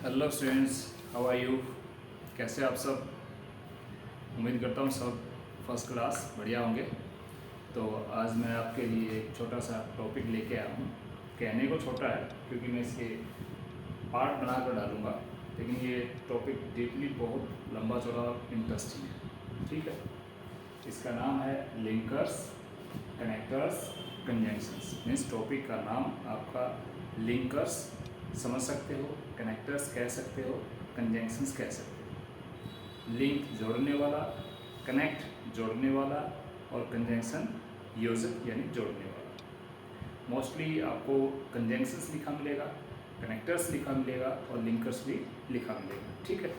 Hello students, how are you? कैसे आप सब? उम्मीद करता हूँ सब फर्स्ट क्लास बढ़िया होंगे। तो आज मैं आपके लिए एक छोटा सा टॉपिक लेके आया हूँ। कहने को छोटा है क्योंकि मैं इसके पार्ट बना कर डालूँगा, लेकिन ये टॉपिक डीपली बहुत लंबा चौड़ा इंटरेस्टिंग है। ठीक है, इसका नाम है linkers, connectors, conjunctions. Means topic का नाम आपका लिंकर्स समझ सकते हो, कनेक्टर्स कह सकते हो, कंजंक्शंस कह सकते हो। लिंक जोड़ने वाला, कनेक्ट जोड़ने वाला और कंजंक्शन योजक यानी जोड़ने वाला। मोस्टली आपको कंजंक्शंस लिखा मिलेगा, कनेक्टर्स लिखा मिलेगा और लिंकर्स भी लिखा मिलेगा। ठीक है,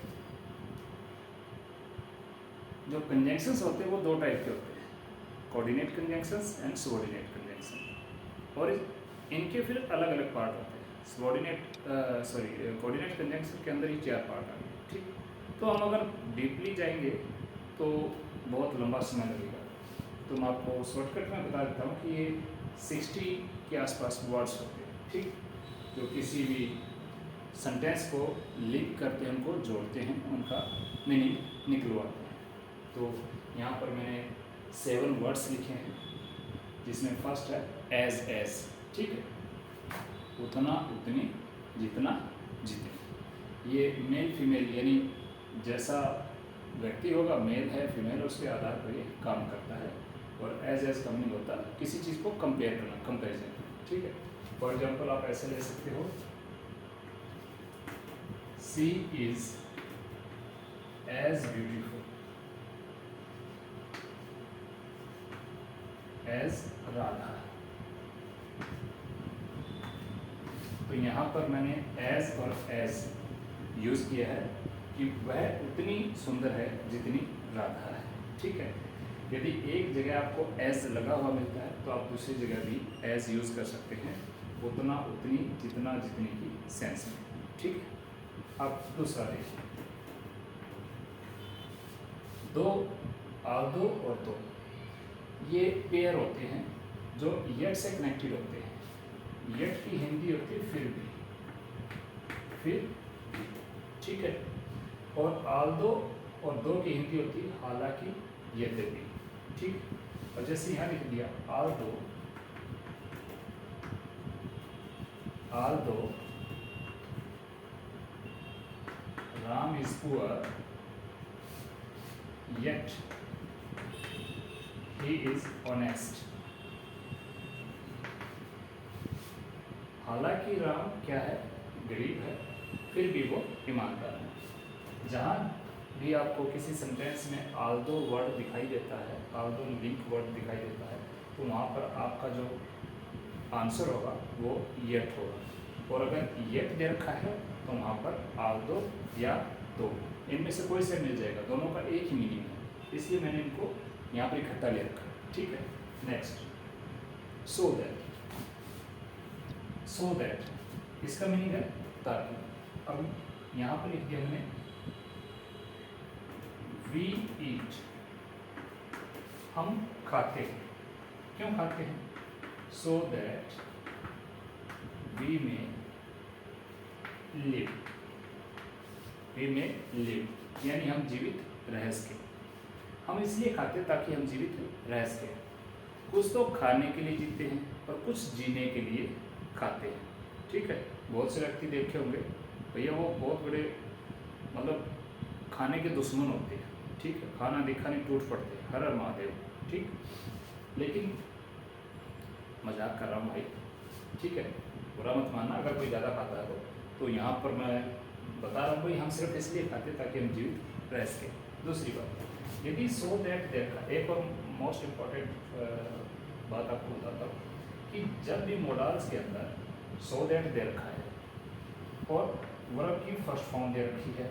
जो कंजंक्शंस होते हैं वो दो टाइप के होते हैं, coordinate conjunctions and subordinate conjunction. और इनके फिर अलग अलग पार्ट होते हैं। कोऑर्डिनेट कंजंक्शन के अंदर ही 4 पार्ट आ गए। ठीक, तो हम अगर डीपली जाएंगे तो बहुत लंबा समय लगेगा। तो मैं आपको शॉर्टकट में बता देता हूँ कि ये 60 के आसपास वर्ड्स होते हैं। ठीक, जो किसी भी सेंटेंस को लिंक करते हैं, उनको जोड़ते हैं, उनका मीनिंग निकलवाते हैं। तो यहाँ पर मैंने 7 वर्ड्स लिखे हैं, जिसमें फर्स्ट है एज। ठीक है, उतना, उतनी, जितना, जितनी। ये मेल फीमेल यानी जैसा व्यक्ति होगा, मेल है फीमेल, उसके आधार पर ये काम करता है। और एज का मीनिंग होता है किसी चीज़ को कंपेयर करना, कंपेरिजन। ठीक है, फॉर एग्जांपल आप ऐसे ले सकते हो, she is as beautiful as Radha. तो यहाँ पर मैंने एज और एज यूज़ किया है कि वह उतनी सुंदर है जितनी राधा है। ठीक है, यदि एक जगह आपको एज लगा हुआ मिलता है तो आप दूसरी जगह भी एज यूज़ कर सकते हैं, उतना, उतनी, जितना, जितनी की सेंस में। ठीक है, अब दूसरा देखिए, दो, आधो और दो, ये पेयर होते हैं जो यट से कनेक्टेड होते हैं। यट की हिंदी होती है फिर भी। ठीक है, और आल्दो और दो की हिंदी होती है हालांकि, यद्यपि। ठीक, और जैसे यहाँ लिख दिया Aldous Ram is poor yet he is honest। हालांकि राम क्या है, गरीब है, फिर भी वो ईमानदार है। जहाँ भी आपको किसी सेंटेंस में आल्दो वर्ड दिखाई देता है, आल्दो लिंक वर्ड दिखाई देता है, तो वहाँ पर आपका जो आंसर होगा वो येट होगा। और अगर येट दे रखा है तो वहाँ पर आल्दो या दो, इनमें से कोई से मिल जाएगा, दोनों का एक ही मीनिंग है, इसलिए मैंने इनको यहाँ पर इकट्ठा ले रखा। ठीक है, नेक्स्ट, सो दैट, इसका मीनिंग है ताकि। अब यहाँ पर लिख दिया हमने वी ईट, हम खाते हैं। क्यों खाते हैं? सो दैट वी में लिव, यानी हम जीवित रह सके। हम इसलिए खाते ताकि हम जीवित रह सके। कुछ तो खाने के लिए जीते हैं और कुछ जीने के लिए खाते हैं। ठीक है, बहुत से व्यक्ति देखे होंगे भैया, वो बहुत बड़े मतलब खाने के दुश्मन होते हैं। ठीक है, खाना दिखाने टूट पड़ते हैं, हर हर महादेव। ठीक, लेकिन मजाक कर रहा हूँ भाई। ठीक है, बुरा मत मानना अगर कोई ज़्यादा खाता है तो यहाँ पर मैं बता रहा हूँ भाई, हम सिर्फ इसलिए खाते ताकि हम जीवित रह सके। दूसरी बात, यदि सो दैट देखा, एक और मोस्ट इम्पॉर्टेंट बात आपको बताता हूँ कि जब भी मोडाल्स के अंदर सो दैट दे रखा है और वर्ब की फर्स्ट फॉर्म दे रखी है,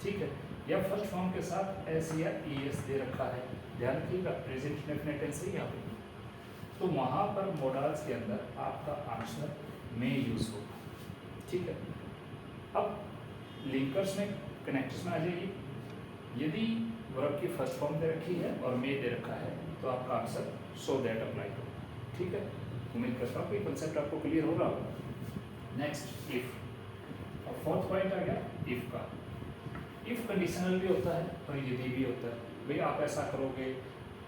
ठीक है, या फर्स्ट फॉर्म के साथ एस या ई एस दे रखा है, ध्यान रखिएगा, प्रेजेंट इंडेफिनिट टेंस है यहाँ पर, तो वहाँ पर मोडाल्स के अंदर आपका आंसर में यूज होगा। ठीक है, अब लिंकर्स में, कनेक्टर्स में आ जाइए, यदि वर्ब की फर्स्ट फॉर्म दे रखी है और मे दे रखा है तो आपका आंसर सो दैट अप्लाई होगा। ठीक है, उम्मीद करता हूँ कि कंसेप्ट आपको क्लियर हो रहा होगा। नेक्स्ट, और फोर्थ पॉइंट आ गया इफ़ का। इफ़ कंडीशनल भी होता है और यदि भी होता है, भाई आप ऐसा करोगे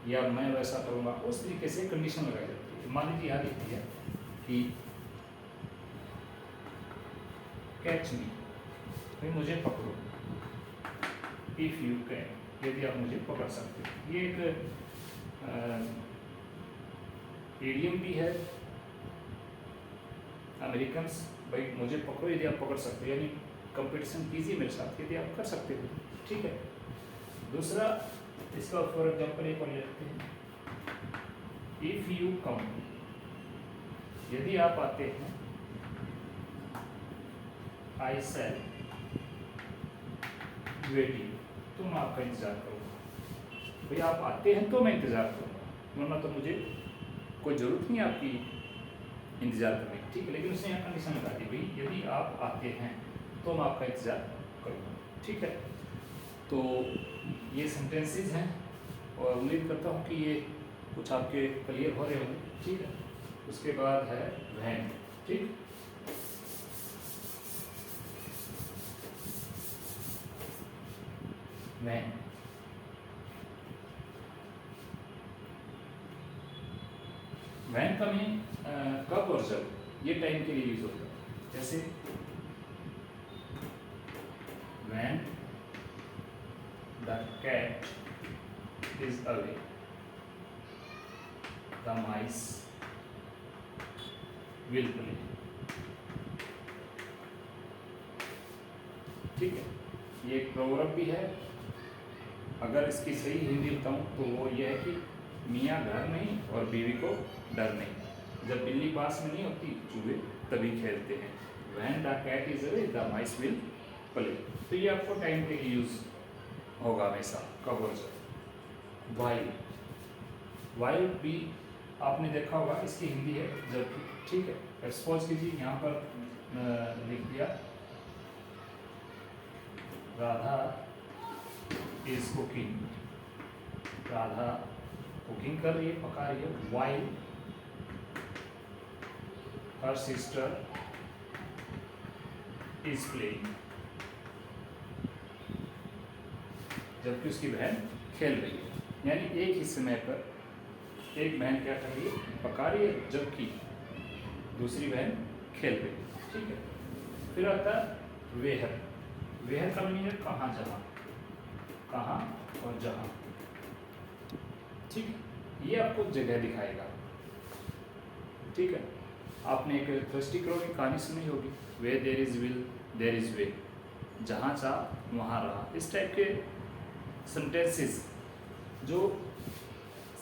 या मैं वैसा करूँगा, उस तरीके से कंडीशन लगाई जाती है। मान लीजिए यहाँ लिख दिया कि कैच मी, भाई मुझे पकड़ो, इफ़ यू कैन, यदि आप मुझे पकड़ सकते हो। ये एक इडियम भी है अमेरिकन्स, भाई मुझे पकड़ो यदि आप पकड़ सकते हो, यानी कंपटीशन कीजिए मेरे साथ यदि आप कर सकते हो, ठीक है। दूसरा इसका फॉर एग्जाम्पल एक और लेते हैं, इफ़ यू कम, यदि आप आते हैं, आई सेल वेटिंग, तो मैं आपका इंतजार करूँगा। भाई आप आते हैं तो मैं इंतजार करूँगा, वरना तो मुझे कोई ज़रूरत नहीं आपकी इंतजार करने की, ठीक है। लेकिन उसने यहाँ कंडीशन लगा दी, भाई यदि आप आते हैं तो मैं आपका इंतजार करूँगा, ठीक है। तो ये सेंटेंसेस हैं और उम्मीद करता हूँ कि ये कुछ आपके क्लियर हो रहे होंगे, ठीक है। उसके बाद है व्हेन, ठीक। व्हेन, व्हेन का मीनिंग कब और जब, ये टाइम के लिए यूज होता है। जैसे when the cat is away, the mice will play, ठीक है। ये एक प्रोवर्ब भी है। अगर इसकी सही हिंदी बताऊं तो वो ये है कि मियाँ घर नहीं और बीवी को डर नहीं, जब बिल्ली पास में नहीं होती चूहे तभी खेलते हैं। When the cat is away the mice will play. तो ये आपको टाइम के लिए यूज होगा हमेशा, कब और जब। वाइल, वाइल भी आपने देखा होगा, इसकी हिंदी है जब, ठीक है। सपोज कीजिए यहाँ पर लिख दिया Radha is cooking, Radha cooking कर रही है, पका रही है। While her sister is playing, जबकि उसकी बहन खेल रही है। यानी एक ही समय पर एक बहन क्या कर रही है, पका रही है, जबकि दूसरी बहन खेल रही है, ठीक है। फिर आता है वेहर, वेहर का मीनिंग है कहाँ जहाँ, कहाँ और जहाँ, ठीक है। ये आपको जगह दिखाएगा, ठीक है। आपने एक थ्रस्टी क्रो की कहानी सुनी होगी, way there is will there is way, जहाँ चाह वहाँ रहा। इस टाइप के सेंटेंसेस जो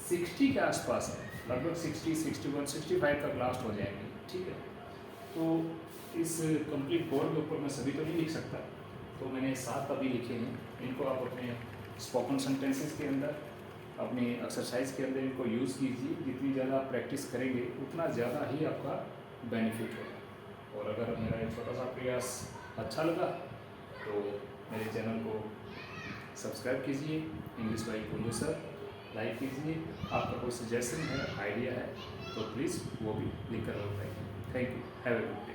60 के आसपास है, लगभग 60, 61, 65 तक लास्ट हो जाएंगे, ठीक है। तो इस कंप्लीट बोर्ड के ऊपर मैं सभी तो नहीं लिख सकता, तो मैंने 7 अभी लिखे हैं। इनको आप अपने स्पोकन सेंटेंसेस के अंदर, अपनी एक्सरसाइज के अंदर इनको यूज़ कीजिए। जितनी ज़्यादा प्रैक्टिस करेंगे उतना ज़्यादा ही आपका बेनिफिट होगा। और अगर मेरा एक छोटा सा प्रयास अच्छा लगा तो मेरे चैनल को सब्सक्राइब कीजिए, English by Kullu sir, like कीजिए। आपका कोई सजेशन है, आइडिया है तो प्लीज़ वो भी लिख कर बताइए। Thank you, have a good day.